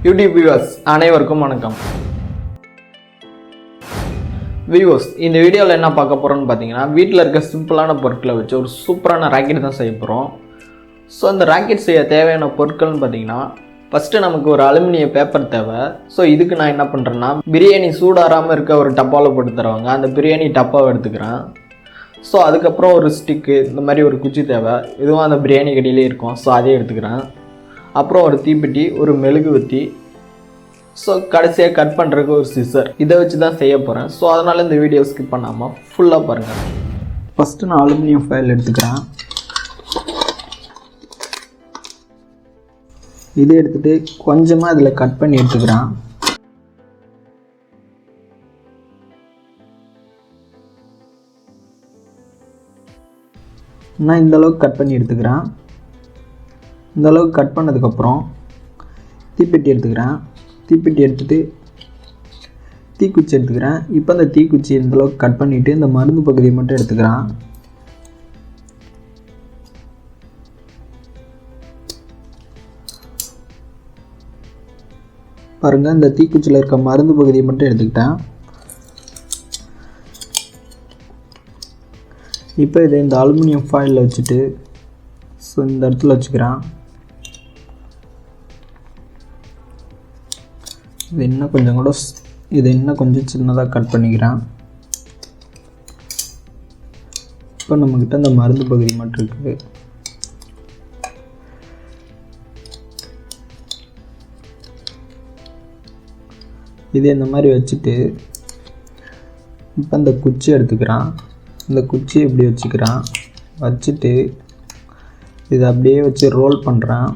YouTube viewers அனைவருக்கும் வணக்கம். Viewers, இந்த வீடியோவில் என்ன பார்க்க போகிறோன்னு பார்த்தீங்கன்னா, வீட்டில் இருக்க சிம்பிளான பொருட்களை வச்சு ஒரு சூப்பரான ராக்கெட் தான் செய்ய போகிறோம். ஸோ அந்த ராக்கெட் செய்ய தேவையான பொருட்கள்னு பார்த்தீங்கன்னா, ஃபஸ்ட்டு நமக்கு ஒரு அலுமினிய பேப்பர் தேவை. ஸோ இதுக்கு நான் என்ன பண்ணுறேன்னா, பிரியாணி சூடாகாமல் இருக்க ஒரு டப்பாவில் போட்டு தருவாங்க, அந்த பிரியாணி டப்பாவை எடுத்துக்கிறேன். ஸோ அதுக்கப்புறம் ஒரு ஸ்டிக்கு, இந்த மாதிரி ஒரு குச்சி தேவை, இதுவும் அந்த பிரியாணி கடையிலே இருக்கும். ஸோ அதே எடுத்துக்கிறேன். அப்புறம் ஒரு தீப்பெட்டி, ஒரு மெழுகுவத்தி, ஸோ கடைசியாக கட் பண்ணுறதுக்கு ஒரு சிசர். இதை வச்சு தான் செய்ய போகிறேன். ஸோ அதனால் இந்த வீடியோ ஸ்கிப் பண்ணாமல் ஃபுல்லாக பாருங்கள். ஃபஸ்ட்டு நான் அலுமினியம் ஃபாயில் எடுத்துக்கிறேன். இதை எடுத்துகிட்டு கொஞ்சமாக இதில் கட் பண்ணி எடுத்துக்கிறேன். நான் இந்தளவுக்கு கட் பண்ணி எடுத்துக்கிறேன். இந்தளவுக்கு கட் பண்ணதுக்கப்புறம் தீப்பெட்டி எடுத்துக்கிறேன். தீப்பெட்டி எடுத்துகிட்டு தீக்குச்சி எடுத்துக்கிறேன். இப்போ அந்த தீக்குச்சி இந்தளவுக்கு கட் பண்ணிவிட்டு இந்த மருந்து பகுதியை மட்டும் எடுத்துக்கிறேன். பாருங்கள், இந்த தீக்குச்சியில் இருக்க மருந்து பகுதியை மட்டும் எடுத்துக்கிட்டேன். இப்போ இதை இந்த அலுமினியம் ஃபாயிலில் வச்சுட்டு ஸோ இந்த இடத்துல வச்சுக்கிறேன். இதை இன்னும் கொஞ்சம் சின்னதாக கட் பண்ணிக்கிறேன். இப்போ நம்மக்கிட்ட இந்த மருந்து பகுதி மட்டும் இருக்குது. இதே இந்த மாதிரி வச்சுட்டு இப்போ இந்த குச்சி எடுத்துக்கிறான். இந்த குச்சி இப்படி வச்சுக்கிறான். வச்சுட்டு இதை அப்படியே வச்சு ரோல் பண்ணுறேன்.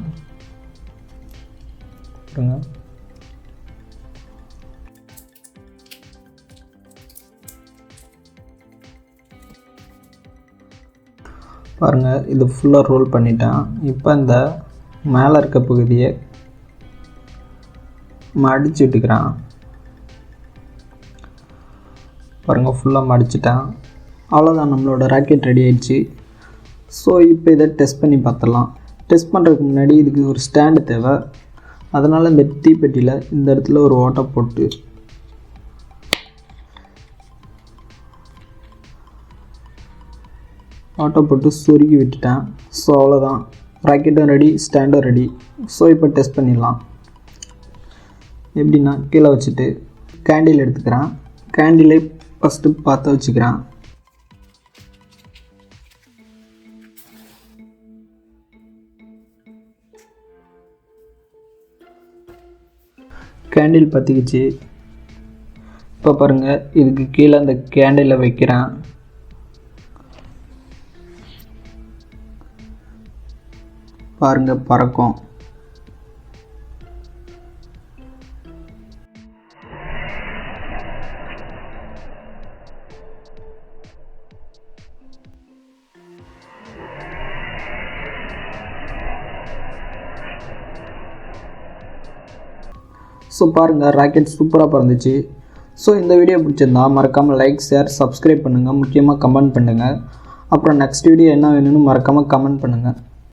பாருங்கள், இது ஃபுல்லாக ரோல் பண்ணிட்டேன். இப்போ இந்த மேலே இருக்க பகுதியை மடிச்சு விட்டுக்கிறேன். பாருங்கள், ஃபுல்லாக மடிச்சிட்டேன். அவ்வளோதான், நம்மளோட ராக்கெட் ரெடி ஆயிடுச்சு. ஸோ இப்போ இதை டெஸ்ட் பண்ணி பார்த்துடலாம். டெஸ்ட் பண்ணுறதுக்கு முன்னாடி இதுக்கு ஒரு ஸ்டாண்டு தேவை. அதனால் இந்த தீப்பெட்டியில் இந்த இடத்துல ஒரு ஓட்டை போட்டு சொருகி விட்டுட்டேன். ஸோ அவ்வளோதான், ராக்கெட்டும் ரெடி, ஸ்டாண்டும் ரெடி. ஸோ இப்போ டெஸ்ட் பண்ணிடலாம். எப்படின்னா, கீழே வச்சுட்டு கேண்டில் எடுத்துக்கிறேன். கேண்டிலை ஃபஸ்ட்டு பார்த்து வச்சுக்கிறேன். கேண்டில் பற்றிக்கிச்சு. இப்போ பாருங்கள், இதுக்கு கீழே அந்த கேண்டிலை வைக்கிறேன். பாருங்கள், பறக்கும். ஸோ பாருங்கள், ராக்கெட் சூப்பராக பறந்துச்சு. ஸோ இந்த வீடியோ பிடிச்சிருந்தா மறக்காமல் லைக், ஷேர், சப்ஸ்கிரைப் பண்ணுங்கள். முக்கியமாக கமெண்ட் பண்ணுங்கள். அப்புறம் நெக்ஸ்ட் வீடியோ என்ன வேணும்னு மறக்காமல் கமெண்ட் பண்ணுங்கள்.